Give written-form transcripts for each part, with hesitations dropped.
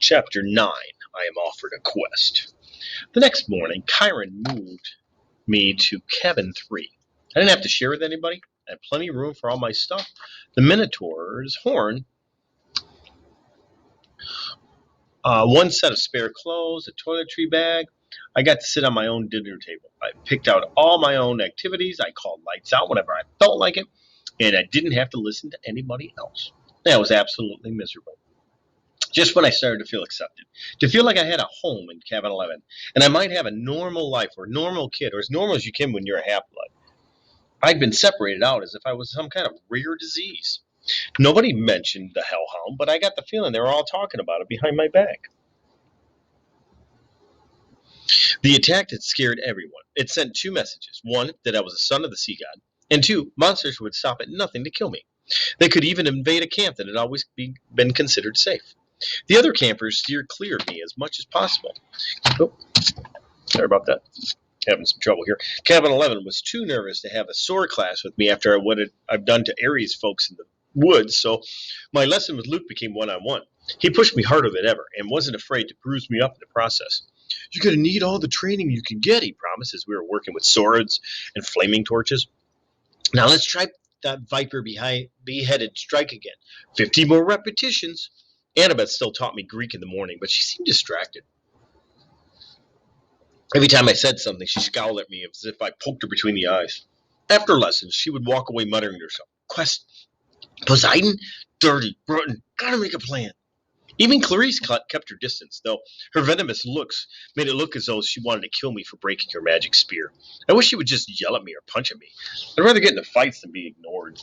Chapter 9. I am offered a quest. The next morning, Chiron moved me to cabin 3. I didn't have to share with anybody. I had plenty of room for all my stuff. The Minotaur's horn, one set of spare clothes, a toiletry bag. I got to sit on my own dinner table. I picked out all my own activities. I called lights out whenever I felt like it, and I didn't have to listen to anybody else. That was absolutely miserable. Just when I started to feel accepted, to feel like I had a home in Cabin 11, and I might have a normal life or normal kid, or as normal as you can when you're a half-blood, I'd been separated out as if I was some kind of rare disease. Nobody mentioned the hellhound, but I got the feeling they were all talking about it behind my back. The attack had scared everyone. It sent 2 messages. One, that I was a son of the sea god, and 2, monsters would stop at nothing to kill me. They could even invade a camp that had always been considered safe. The other campers steered clear of me as much as possible. Oh, sorry about that. Having some trouble here. Cabin 11 was too nervous to have a sword class with me after what I've done to Ares folks in the woods, so my lesson with Luke became one-on-one. He pushed me harder than ever and wasn't afraid to bruise me up in the process. You're going to need all the training you can get, he promised, as we were working with swords and flaming torches. Now let's try that Viper beheaded strike again. 50 more repetitions. Annabeth still taught me Greek in the morning, but she seemed distracted. Every time I said something, she scowled at me as if I poked her between the eyes. After lessons, she would walk away muttering to herself, Quest, Poseidon, dirty, rotten, gotta make a plan. Even Clarice kept her distance, though her venomous looks made it look as though she wanted to kill me for breaking her magic spear. I wish she would just yell at me or punch at me. I'd rather get into fights than be ignored.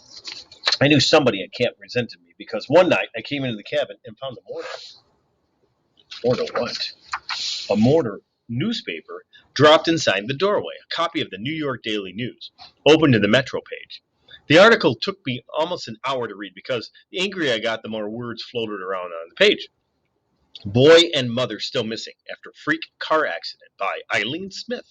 I knew somebody at camp resented me because one night I came into the cabin and found a mortar. Mortar what? A mortar newspaper dropped inside the doorway, a copy of the New York Daily News, open to the Metro page. The article took me almost an hour to read because the angrier I got, the more words floated around on the page. Boy and mother still missing after freak car accident by Eileen Smith.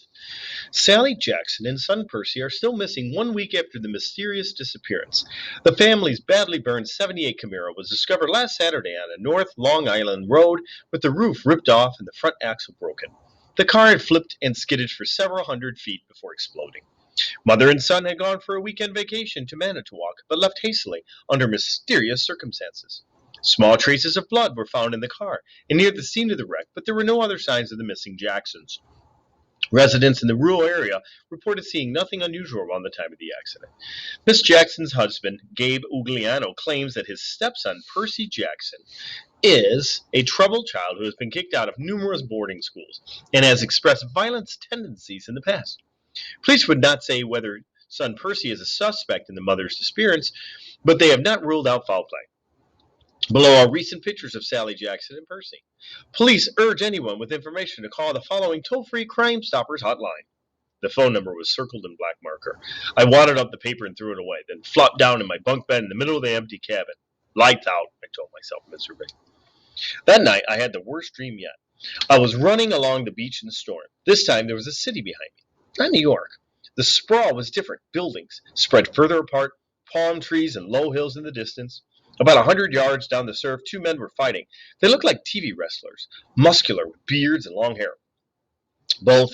Sally Jackson and son Percy are still missing 1 week after the mysterious disappearance. The family's badly burned 78 Camaro was discovered last Saturday on a North Long Island road with the roof ripped off and the front axle broken. The car had flipped and skidded for several hundred feet before exploding. Mother and son had gone for a weekend vacation to Manitowoc, but left hastily under mysterious circumstances. Small traces of blood were found in the car and near the scene of the wreck, but there were no other signs of the missing Jacksons. Residents in the rural area reported seeing nothing unusual around the time of the accident. Miss Jackson's husband, Gabe Ugliano, claims that his stepson, Percy Jackson, is a troubled child who has been kicked out of numerous boarding schools and has expressed violent tendencies in the past. Police would not say whether son Percy is a suspect in the mother's disappearance, but they have not ruled out foul play. Below are recent pictures of Sally Jackson and Percy. Police urge anyone with information to call the following toll-free Crime Stoppers hotline. The phone number was circled in black marker. I wadded up the paper and threw it away, then flopped down in my bunk bed in the middle of the empty cabin. Lights out, I told myself miserably. That night, I had the worst dream yet. I was running along the beach in the storm. This time, there was a city behind me. Not New York. The sprawl was different. Buildings spread further apart, palm trees and low hills in the distance. About 100 yards down the surf, 2 men were fighting. They looked like TV wrestlers, muscular with beards and long hair. Both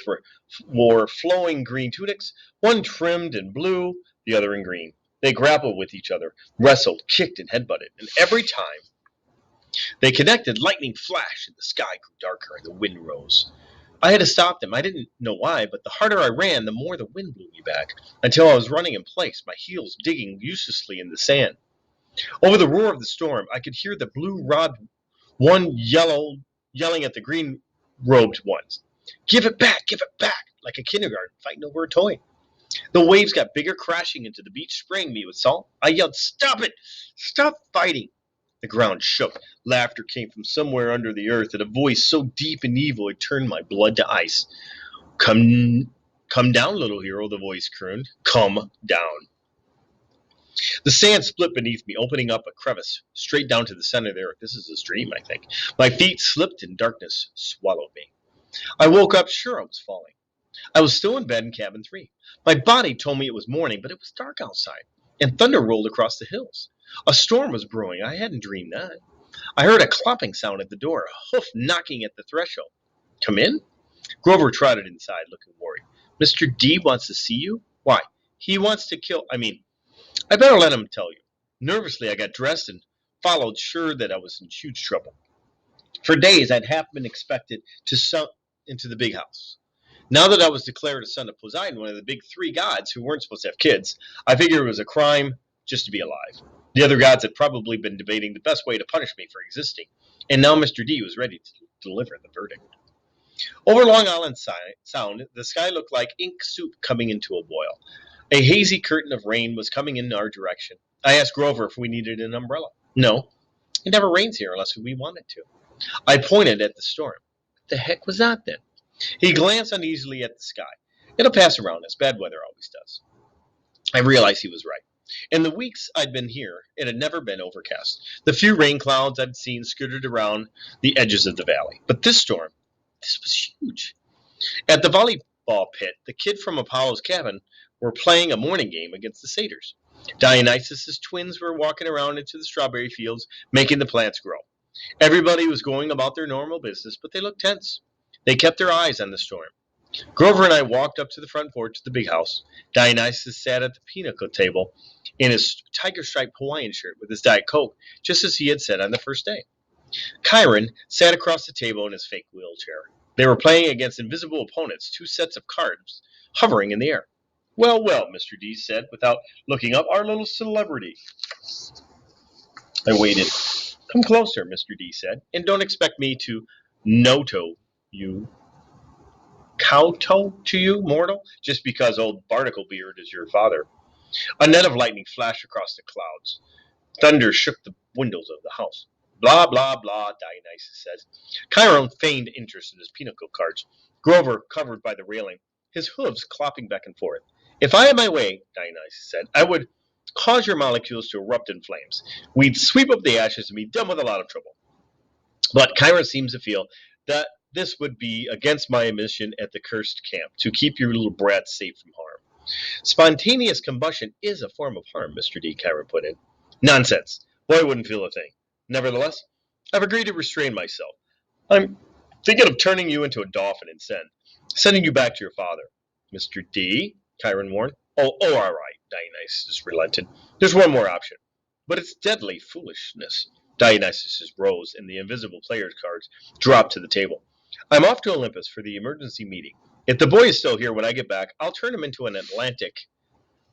wore flowing green tunics, one trimmed in blue, the other in green. They grappled with each other, wrestled, kicked, and headbutted. And every time they connected, lightning flashed and the sky grew darker and the wind rose. I had to stop them. I didn't know why, but the harder I ran, the more the wind blew me back, until I was running in place, my heels digging uselessly in the sand. Over the roar of the storm, I could hear the blue-robed one yelling at the green-robed ones. Give it back, like a kindergarten fighting over a toy. The waves got bigger, crashing into the beach, spraying me with salt. I yelled, Stop it! Stop fighting! The ground shook. Laughter came from somewhere under the earth, and a voice so deep and evil it turned my blood to ice. Come down, little hero, the voice crooned. Come down. The sand split beneath me, opening up a crevice straight down to the center of the earth. This is a dream, I think. My feet slipped and darkness swallowed me. I woke up sure I was falling. I was still in bed in cabin 3. My body told me it was morning, but it was dark outside, and thunder rolled across the hills. A storm was brewing. I hadn't dreamed that. I heard a clopping sound at the door, a hoof knocking at the threshold. Come in? Grover trotted inside, looking worried. Mr. D wants to see you? Why? He wants to kill. I better let him tell you. Nervously, I got dressed and followed, sure that I was in huge trouble. For days, I'd half been expected to suck into the big house. Now that I was declared a son of Poseidon, one of the big three gods who weren't supposed to have kids, I figured it was a crime just to be alive. The other gods had probably been debating the best way to punish me for existing, and now Mr. D was ready to deliver the verdict. Over Long Island Sound, the sky looked like ink soup coming into a boil. A hazy curtain of rain was coming in our direction. I asked Grover if we needed an umbrella. No, it never rains here unless we want it to. I pointed at the storm. What the heck was that then? He glanced uneasily at the sky. It'll pass around us. Bad weather always does. I realized he was right. In the weeks I'd been here, it had never been overcast. The few rain clouds I'd seen skirted around the edges of the valley. But this storm, this was huge. At the volleyball pit, the kid from Apollo's cabin were playing a morning game against the satyrs. Dionysus's twins were walking around into the strawberry fields, making the plants grow. Everybody was going about their normal business, but they looked tense. They kept their eyes on the storm. Grover and I walked up to the front porch of the big house. Dionysus sat at the pinochle table in his tiger-striped Hawaiian shirt with his Diet Coke, just as he had said on the first day. Chiron sat across the table in his fake wheelchair. They were playing against invisible opponents, two sets of cards hovering in the air. Well, well, Mr. D said, without looking up, our little celebrity. I waited. Come closer, Mr. D said, and don't expect me to noto you kowtow to you, mortal, just because old Barnaclebeard is your father. A net of lightning flashed across the clouds. Thunder shook the windows of the house. Blah, blah, blah, Dionysus says. Chiron feigned interest in his pinochle cards. Grover covered by the railing, his hooves clopping back and forth. If I had my way, Dionysus said, I would cause your molecules to erupt in flames. We'd sweep up the ashes and be done with a lot of trouble. But Chiron seems to feel that this would be against my mission at the cursed camp, to keep your little brats safe from harm. Spontaneous combustion is a form of harm, Mr. D. Chiron put in. Nonsense. Boy wouldn't feel a thing. Nevertheless, I've agreed to restrain myself. I'm thinking of turning you into a dolphin and sending you back to your father. Mr. D, Chiron warned. Oh, all right, Dionysus relented. There's one more option. But it's deadly foolishness. Dionysus rose, and the invisible player's cards dropped to the table. I'm off to Olympus for the emergency meeting. If the boy is still here when I get back, I'll turn him into an Atlantic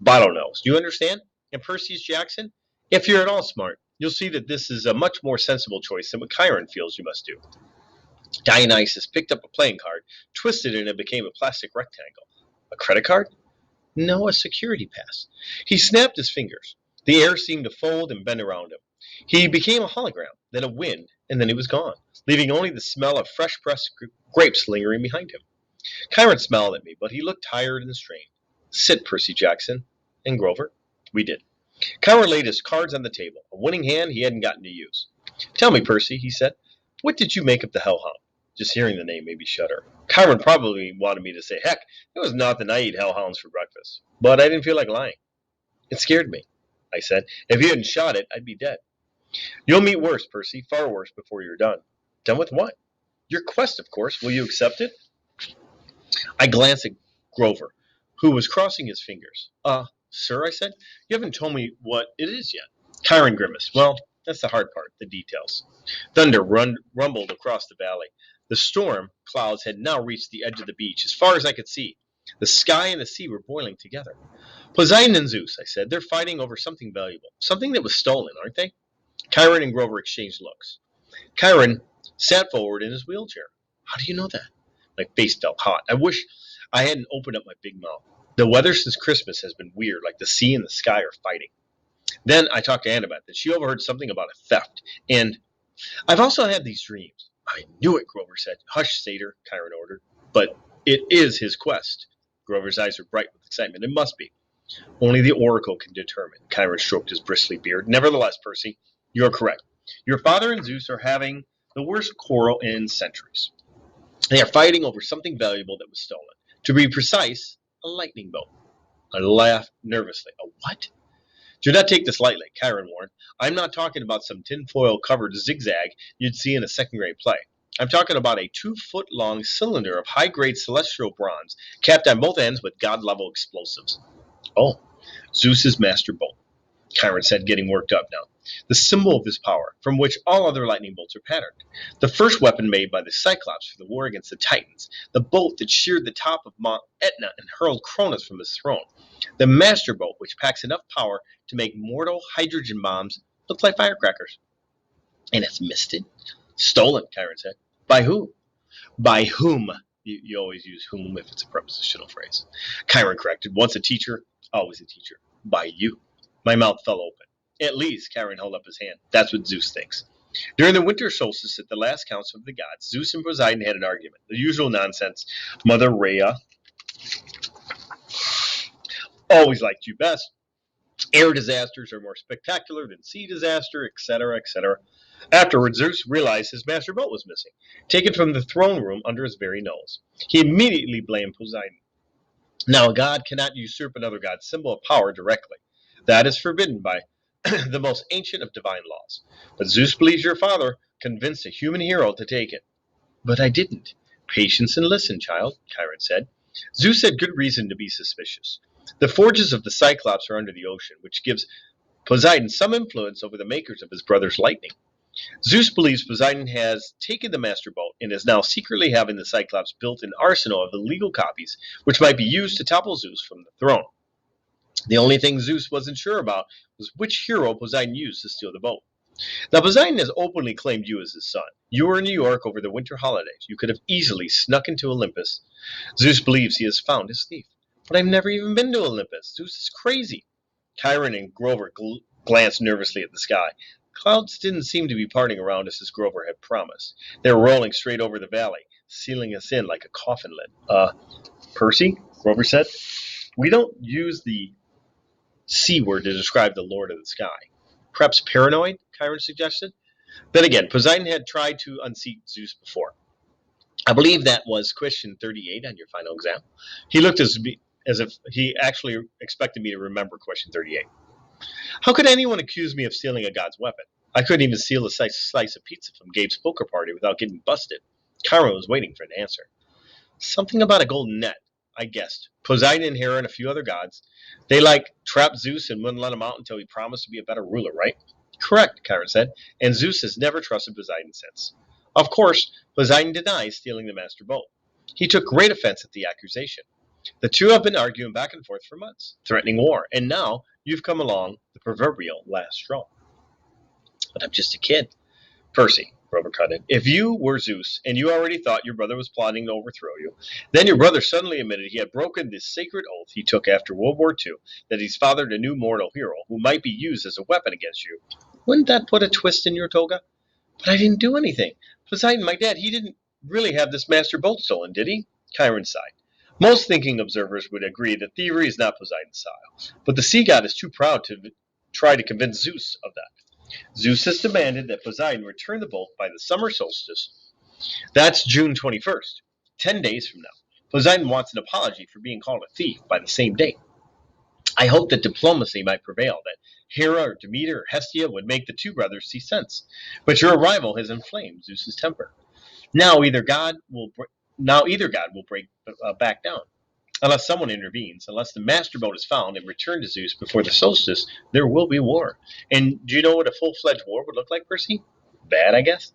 bottlenose. Do you understand? And Perseus Jackson, if you're at all smart, you'll see that this is a much more sensible choice than what Chiron feels you must do. Dionysus picked up a playing card, twisted it, and it became a plastic rectangle. A credit card? No, a security pass. He snapped his fingers. The air seemed to fold and bend around him. He became a hologram, then a wind, and then he was gone, leaving only the smell of fresh pressed grapes lingering behind him. Chiron smiled at me, but he looked tired and strained. Sit, Percy Jackson. And Grover. We did. Chiron laid his cards on the table, a winning hand he hadn't gotten to use. Tell me, Percy, he said, what did you make of the Hellhound? Just hearing the name made me shudder. Chiron probably wanted me to say, heck, it was nothing. I eat hellhounds for breakfast. But I didn't feel like lying. It scared me, I said. If you hadn't shot it, I'd be dead. You'll meet worse, Percy, far worse before you're done. Done with what? Your quest, of course. Will you accept it? I glanced at Grover, who was crossing his fingers. Sir, I said, you haven't told me what it is yet. Chiron grimaced. Well, that's the hard part, the details. Thunder rumbled across the valley. The storm clouds had now reached the edge of the beach, as far as I could see. The sky and the sea were boiling together. Poseidon and Zeus, I said, they're fighting over something valuable. Something that was stolen, aren't they? Chiron and Grover exchanged looks. Chiron sat forward in his wheelchair. How do you know that? My face felt hot. I wish I hadn't opened up my big mouth. The weather since Christmas has been weird, like the sea and the sky are fighting. Then I talked to Annabeth, and she overheard something about a theft. And I've also had these dreams. I knew it, Grover said. Hush, satyr, Chiron ordered. But it is his quest. Grover's eyes were bright with excitement. It must be. Only the oracle can determine. Chiron stroked his bristly beard. Nevertheless, Percy, you're correct. Your father and Zeus are having the worst quarrel in centuries. They are fighting over something valuable that was stolen. To be precise, a lightning bolt. I laughed nervously. A what? Do not take this lightly, Chiron warned. I'm not talking about some tinfoil-covered zigzag you'd see in a second-grade play. I'm talking about a 2-foot-long cylinder of high-grade celestial bronze, capped on both ends with god-level explosives. Oh, Zeus's master bolt, Chiron said, getting worked up now. The symbol of his power, from which all other lightning bolts are patterned. The first weapon made by the Cyclops for the war against the Titans. The bolt that sheared the top of Mount Etna and hurled Cronus from his throne. The master bolt, which packs enough power to make mortal hydrogen bombs look like firecrackers. And it's misted? Stolen, Chiron said. By who? By whom? You always use whom if it's a prepositional phrase. Chiron corrected. Once a teacher, always a teacher. By you. My mouth fell open. At least, Chiron held up his hand. That's what Zeus thinks. During the winter solstice at the last council of the gods, Zeus and Poseidon had an argument. The usual nonsense. Mother Rhea always liked you best. Air disasters are more spectacular than sea disaster, etc., etc. Afterwards, Zeus realized his master bolt was missing, taken from the throne room under his very nose. He immediately blamed Poseidon. Now, a god cannot usurp another god's symbol of power directly. That is forbidden by the most ancient of divine laws. But Zeus believes your father convinced a human hero to take it. But I didn't. Patience and listen, child, Chiron said. Zeus had good reason to be suspicious. The forges of the Cyclops are under the ocean, which gives Poseidon some influence over the makers of his brother's lightning. Zeus believes Poseidon has taken the master bolt and is now secretly having the Cyclops built an arsenal of illegal copies, which might be used to topple Zeus from the throne. The only thing Zeus wasn't sure about was which hero Poseidon used to steal the bolt. Now, Poseidon has openly claimed you as his son. You were in New York over the winter holidays. You could have easily snuck into Olympus. Zeus believes he has found his thief. But I've never even been to Olympus. Zeus is crazy. Chiron and Grover glanced nervously at the sky. Clouds didn't seem to be parting around us as Grover had promised. They were rolling straight over the valley, sealing us in like a coffin lid. Percy, Grover said, we don't use the C word to describe the Lord of the Sky. Perhaps paranoid, Chiron suggested. Then again, Poseidon had tried to unseat Zeus before. I believe that was question 38 on your final exam. He looked as if he actually expected me to remember question 38. How could anyone accuse me of stealing a god's weapon? I couldn't even steal a slice of pizza from Gabe's poker party without getting busted. Chiron was waiting for an answer. Something about a golden net, I guessed. Poseidon and Hera and a few other gods. They trapped Zeus and wouldn't let him out until he promised to be a better ruler, right? Correct, Chiron said, and Zeus has never trusted Poseidon since. Of course, Poseidon denies stealing the master bolt. He took great offense at the accusation. The two have been arguing back and forth for months, threatening war, and now you've come along, the proverbial last straw. But I'm just a kid. Percy, Grover cut in, if you were Zeus and you already thought your brother was plotting to overthrow you, then your brother suddenly admitted he had broken this sacred oath he took after World War II, that he's fathered a new mortal hero who might be used as a weapon against you. Wouldn't that put a twist in your toga? But I didn't do anything. Poseidon, my dad, he didn't really have this master bolt stolen, did he? Chiron sighed. Most thinking observers would agree that thievery is not Poseidon's style, but the sea god is too proud to try to convince Zeus of that. Zeus has demanded that Poseidon return the bolt by the summer solstice. That's June 21st, 10 days from now. Poseidon wants an apology for being called a thief by the same date. I hope that diplomacy might prevail, that Hera or Demeter or Hestia would make the two brothers see sense. But your arrival has inflamed Zeus's temper. Now either god will break back down. Unless someone intervenes, unless the master bolt is found and returned to Zeus before the solstice, there will be war. And do you know what a full-fledged war would look like, Percy? Bad, I guess.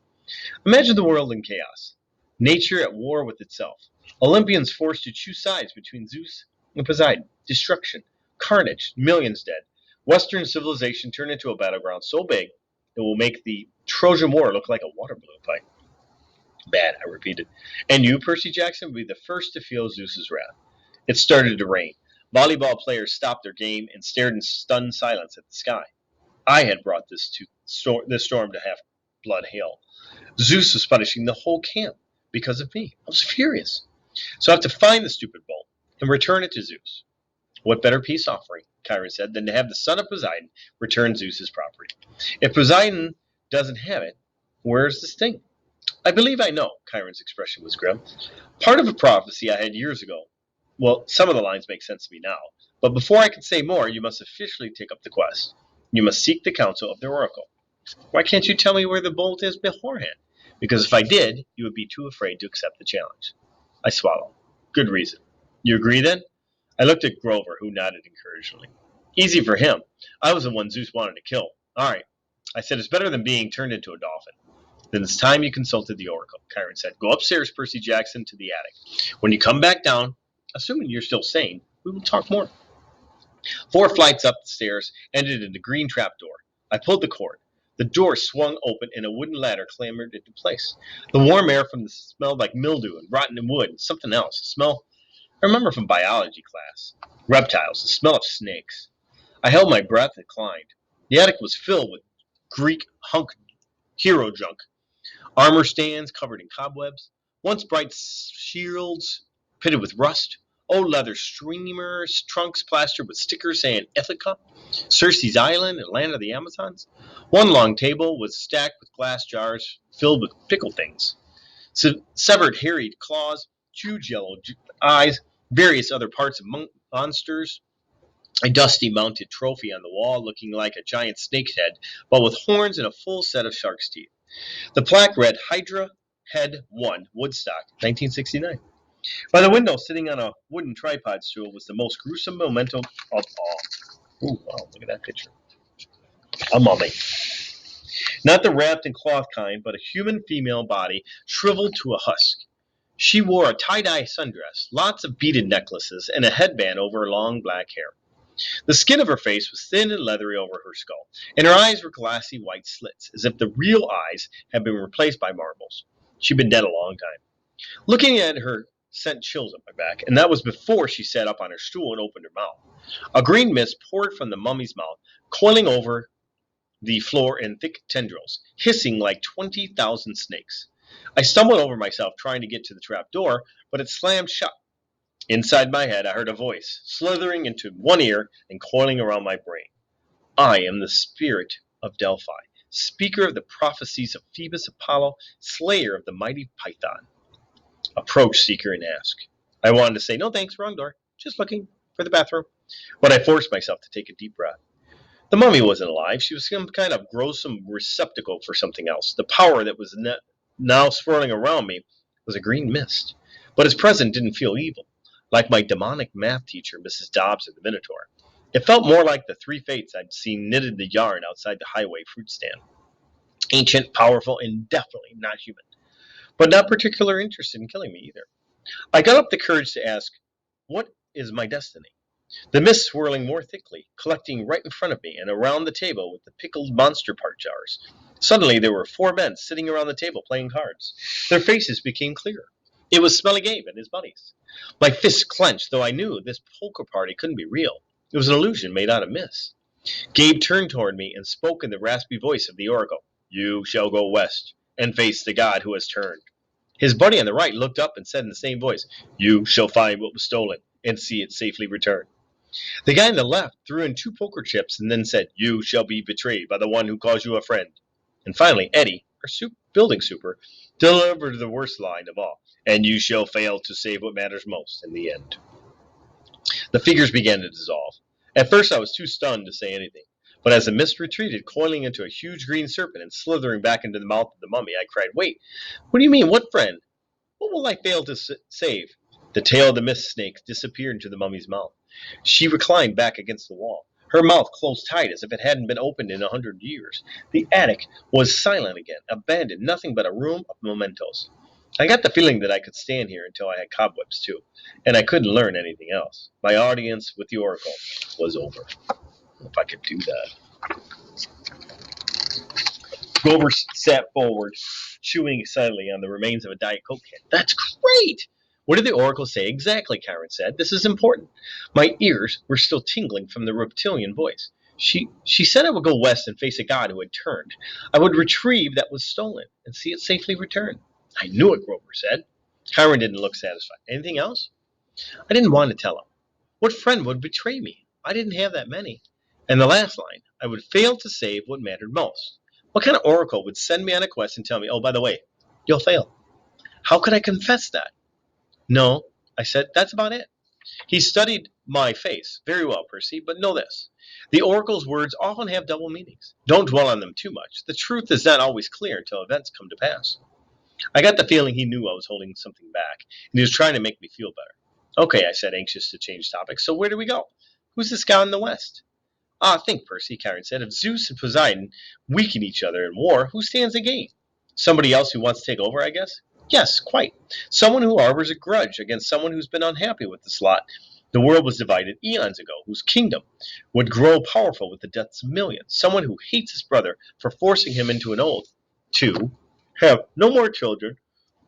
Imagine the world in chaos. Nature at war with itself. Olympians forced to choose sides between Zeus and Poseidon. Destruction. Carnage. Millions dead. Western civilization turned into a battleground so big it will make the Trojan War look like a water balloon fight. Bad, I repeated. And you, Percy Jackson, will be the first to feel Zeus's wrath. It started to rain. Volleyball players stopped their game and stared in stunned silence at the sky. I had brought this storm to half-blood hail. Zeus was punishing the whole camp because of me. I was furious. So I have to find the stupid bolt and return it to Zeus. What better peace offering, Chiron said, than to have the son of Poseidon return Zeus's property? If Poseidon doesn't have it, where's the sting? I believe I know, Chiron's expression was grim. Part of a prophecy I had years ago. Well, some of the lines make sense to me now. But before I can say more, you must officially take up the quest. You must seek the counsel of the oracle. Why can't you tell me where the bolt is beforehand? Because if I did, you would be too afraid to accept the challenge. I swallowed. Good reason. You agree then? I looked at Grover, who nodded encouragingly. Easy for him. I was the one Zeus wanted to kill. All right. I said it's better than being turned into a dolphin. Then it's time you consulted the oracle, Chiron said. Go upstairs, Percy Jackson, to the attic. When you come back down, assuming you're still sane, we will talk more. 4 flights up the stairs ended in a green trapdoor. I pulled the cord. The door swung open and a wooden ladder clambered into place. The warm air from the smelled like mildew and rotten wood and something else. A smell I remember from biology class. Reptiles, the smell of snakes. I held my breath and climbed. The attic was filled with Greek hunk hero junk. Armor stands covered in cobwebs, once bright shields pitted with rust, old leather streamers, trunks plastered with stickers saying Ithaca, Circe's Island, and Land of the Amazons. One long table was stacked with glass jars filled with pickled things, severed hairy claws, huge yellow eyes, various other parts of monsters, a dusty mounted trophy on the wall looking like a giant snake's head, but with horns and a full set of shark's teeth. The plaque read Hydra Head 1, Woodstock, 1969. By the window, sitting on a wooden tripod stool, was the most gruesome memento of all. Ooh, wow, look at that picture. A mummy. Not the wrapped in cloth kind, but a human female body shriveled to a husk. She wore a tie-dye sundress, lots of beaded necklaces, and a headband over her long black hair. The skin of her face was thin and leathery over her skull, and her eyes were glassy white slits, as if the real eyes had been replaced by marbles. She'd been dead a long time. Looking at her sent chills up my back, and that was before she sat up on her stool and opened her mouth. A green mist poured from the mummy's mouth, coiling over the floor in thick tendrils, hissing like 20,000 snakes. I stumbled over myself trying to get to the trap door, but it slammed shut. Inside my head, I heard a voice, slithering into one ear and coiling around my brain. I am the spirit of Delphi, speaker of the prophecies of Phoebus Apollo, slayer of the mighty Python. Approach, seeker, and ask. I wanted to say, no thanks, wrong door, just looking for the bathroom. But I forced myself to take a deep breath. The mummy wasn't alive. She was some kind of gruesome receptacle for something else. The power that was now swirling around me was a green mist. But its presence didn't feel evil, like my demonic math teacher, Mrs. Dobbs of the Minotaur. It felt more like the 3 fates I'd seen knitted the yarn outside the highway fruit stand. Ancient, powerful, and definitely not human. But not particularly interested in killing me either. I got up the courage to ask, what is my destiny? The mist swirling more thickly, collecting right in front of me and around the table with the pickled monster part jars. Suddenly there were 4 men sitting around the table playing cards. Their faces became clearer. It was Smelly Gabe and his buddies. My fists clenched, though I knew this poker party couldn't be real. It was an illusion made out of mist. Gabe turned toward me and spoke in the raspy voice of the oracle. You shall go west and face the god who has turned. His buddy on the right looked up and said in the same voice, You shall find what was stolen and see it safely return. The guy on the left threw in 2 poker chips and then said, You shall be betrayed by the one who calls you a friend. And finally, Eddie, our building super, delivered the worst line of all, and you shall fail to save what matters most in the end. The figures began to dissolve. At first I was too stunned to say anything, but as the mist retreated, coiling into a huge green serpent and slithering back into the mouth of the mummy, I cried, Wait, what do you mean, what friend? What will I fail to save? The tail of the mist snake disappeared into the mummy's mouth. She reclined back against the wall, her mouth closed tight as if it hadn't been opened in 100 years. The attic was silent again, abandoned, nothing but a room of mementos. I got the feeling that I could stand here until I had cobwebs too, and I couldn't learn anything else. My audience with the oracle was over. If I could do that. Grover sat forward, chewing excitedly on the remains of a Diet Coke can. That's great! What did the oracle say exactly, Chiron said. This is important. My ears were still tingling from the reptilian voice. She said I would go west and face a god who had turned. I would retrieve that was stolen and see it safely returned. I knew it, Grover said. Chiron didn't look satisfied. Anything else? I didn't want to tell him. What friend would betray me? I didn't have that many. And the last line, I would fail to save what mattered most. What kind of oracle would send me on a quest and tell me, oh, by the way, you'll fail? How could I confess that? No, I said, that's about it. He studied my face very well, Percy, but know this. The oracle's words often have double meanings. Don't dwell on them too much. The truth is not always clear until events come to pass. I got the feeling he knew I was holding something back, and he was trying to make me feel better. Okay, I said, anxious to change topics. So where do we go? Who's this guy in the west? Ah, think, Percy, Chiron said. If Zeus and Poseidon weaken each other in war, who stands to gain? Somebody else who wants to take over, I guess? Yes, quite. Someone who harbors a grudge against someone who's been unhappy with this lot. The world was divided eons ago, whose kingdom would grow powerful with the deaths of millions. Someone who hates his brother for forcing him into an oath to have no more children,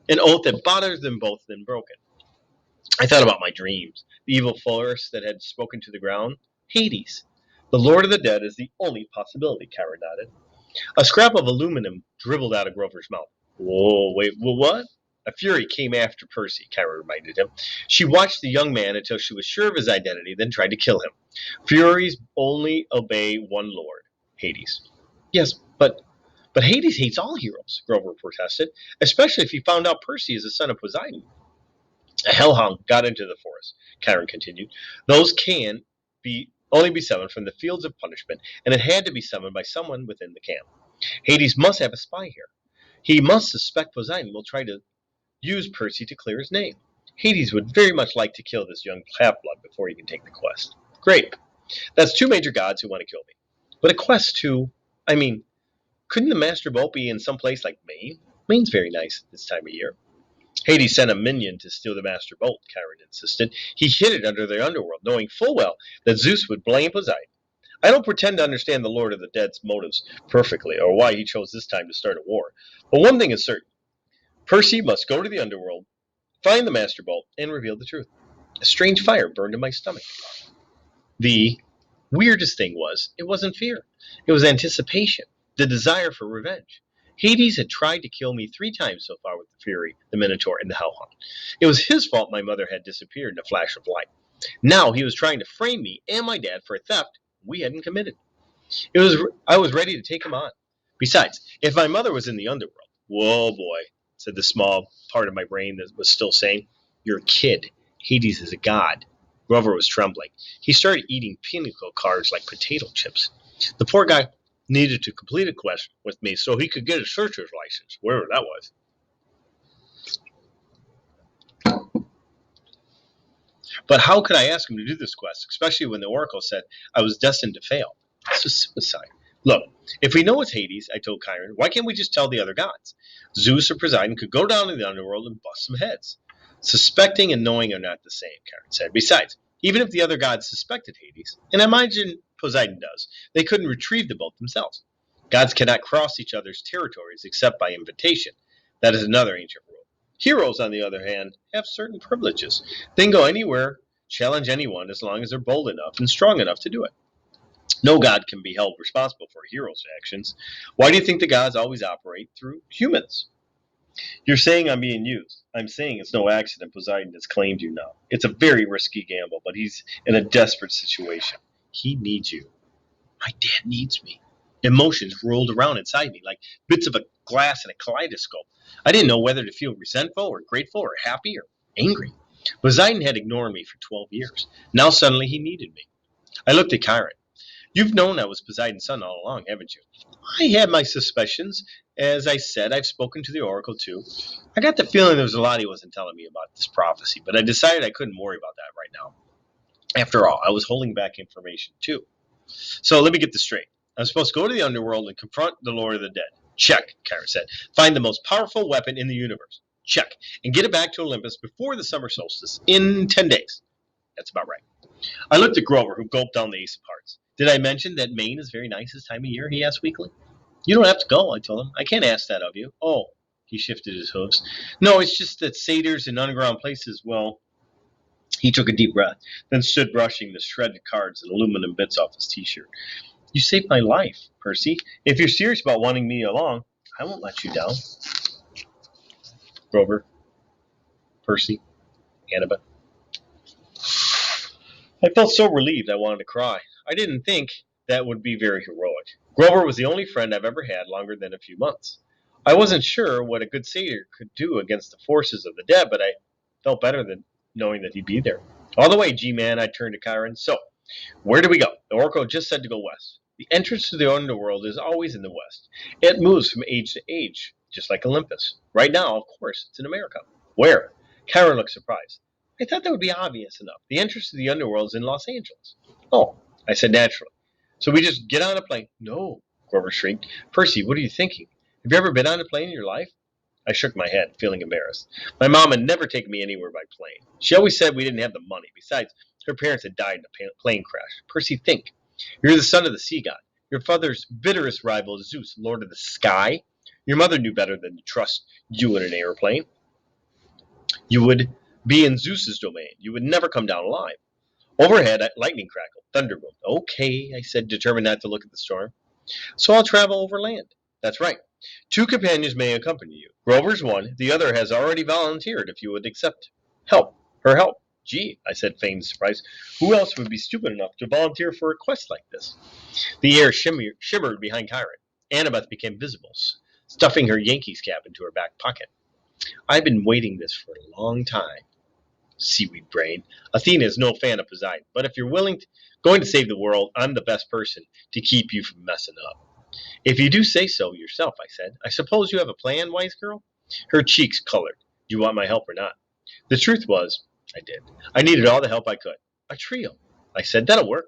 an oath that bothers them both than broken. I thought about my dreams, the evil force that had spoken to the ground. Hades. The Lord of the Dead is the only possibility, Chiron nodded. A scrap of aluminum dribbled out of Grover's mouth. Whoa, wait, what? A fury came after Percy, Chiron reminded him. She watched the young man until she was sure of his identity, then tried to kill him. Furies only obey one lord, Hades. Yes, but Hades hates all heroes, Grover protested, especially if he found out Percy is the son of Poseidon. A hellhound got into the forest, Chiron continued. Those can only be summoned from the fields of punishment, and it had to be summoned by someone within the camp. Hades must have a spy here. He must suspect Poseidon will try to use Percy to clear his name. Hades would very much like to kill this young half-blood before he can take the quest. Great. That's two major gods who want to kill me. But a quest to... couldn't the Master Bolt be in some place like Maine? Maine's very nice this time of year. Hades sent a minion to steal the Master Bolt, Chiron insisted. He hid it under the underworld, knowing full well that Zeus would blame Poseidon. I don't pretend to understand the Lord of the Dead's motives perfectly, or why he chose this time to start a war. But one thing is certain. Percy must go to the underworld, find the Master Bolt, and reveal the truth. A strange fire burned in my stomach. The weirdest thing was, it wasn't fear. It was anticipation, the desire for revenge. Hades had tried to kill me 3 times so far with the Fury, the Minotaur, and the Hellhound. It was his fault my mother had disappeared in a flash of light. Now he was trying to frame me and my dad for a theft we hadn't committed. I was ready to take him on. Besides, if my mother was in the underworld, whoa boy, said the small part of my brain that was still saying, you're a kid. Hades is a god. Grover was trembling. He started eating pinnacle cards like potato chips. The poor guy needed to complete a quest with me so he could get a searcher's license, wherever that was. But how could I ask him to do this quest, especially when the Oracle said I was destined to fail? This was suicide. Look, if we know it's Hades, I told Chiron, why can't we just tell the other gods? Zeus or Poseidon could go down to the underworld and bust some heads. Suspecting and knowing are not the same, Chiron said. Besides, even if the other gods suspected Hades, and I imagine Poseidon does, they couldn't retrieve the boat themselves. Gods cannot cross each other's territories except by invitation. That is another ancient rule. Heroes, on the other hand, have certain privileges. They can go anywhere, challenge anyone, as long as they're bold enough and strong enough to do it. No god can be held responsible for a hero's actions. Why do you think the gods always operate through humans? You're saying I'm being used. I'm saying it's no accident Poseidon has claimed you now. It's a very risky gamble, but he's in a desperate situation. He needs you. My dad needs me. Emotions rolled around inside me like bits of a glass in a kaleidoscope. I didn't know whether to feel resentful or grateful or happy or angry. Poseidon had ignored me for 12 years. Now suddenly he needed me. I looked at Chiron. You've known I was Poseidon's son all along, haven't you? I had my suspicions. As I said, I've spoken to the Oracle, too. I got the feeling there was a lot he wasn't telling me about this prophecy, but I decided I couldn't worry about that right now. After all, I was holding back information, too. So let me get this straight. I'm supposed to go to the underworld and confront the Lord of the Dead. Check, Chiron said. Find the most powerful weapon in the universe. Check. And get it back to Olympus before the summer solstice in 10 days. That's about right. I looked at Grover, who gulped down the ace of hearts. Did I mention that Maine is very nice this time of year? He asked weakly. You don't have to go, I told him. I can't ask that of you. Oh, he shifted his hooves. No, it's just that satyrs in underground places, well... He took a deep breath, then stood brushing the shredded cards and aluminum bits off his t-shirt. You saved my life, Percy. If you're serious about wanting me along, I won't let you down. Grover, Percy, Annabeth. I felt so relieved I wanted to cry. I didn't think that would be very heroic. Grover was the only friend I've ever had longer than a few months. I wasn't sure what a good satyr could do against the forces of the dead, but I felt better than knowing that he'd be there. On the way, G-Man, I turned to Chiron. So, where do we go? The Oracle just said to go west. The entrance to the underworld is always in the west. It moves from age to age, just like Olympus. Right now, of course, it's in America. Where? Chiron looked surprised. I thought that would be obvious enough. The entrance to the underworld is in Los Angeles. Oh, I said naturally. So we just get on a plane? No, Grover shrieked. Percy, what are you thinking? Have you ever been on a plane in your life? I shook my head, feeling embarrassed. My mom had never taken me anywhere by plane. She always said we didn't have the money. Besides, her parents had died in a plane crash. Percy, think. You're the son of the sea god. Your father's bitterest rival is Zeus, lord of the sky. Your mother knew better than to trust you in an airplane. You would be in Zeus's domain. You would never come down alive. Overhead, lightning crackled, thunder boomed. Okay, I said, determined not to look at the storm. So I'll travel over land. That's right. 2 companions may accompany you. Grover's one. The other has already volunteered if you would accept her help. Gee, I said, feigned surprise. Who else would be stupid enough to volunteer for a quest like this? The air shimmered behind Chiron. Annabeth became visible, stuffing her Yankees cap into her back pocket. I've been waiting this for a long time, seaweed brain. Athena is no fan of Poseidon, but if you're going to save the world, I'm the best person to keep you from messing up. If you do say so yourself, I said. I suppose you have a plan, wise girl? Her cheeks colored. Do you want my help or not? The truth was, I did. I needed all the help I could. A trio. I said, that'll work.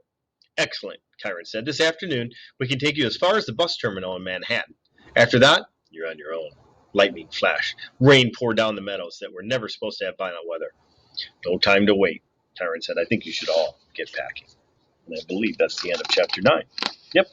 Excellent, Chiron said. This afternoon, we can take you as far as the bus terminal in Manhattan. After that, you're on your own. Lightning flashed. Rain poured down the meadows that were never supposed to have violent weather. No time to wait, Chiron said. I think you should all get packing. And I believe that's the end of chapter 9. Yep.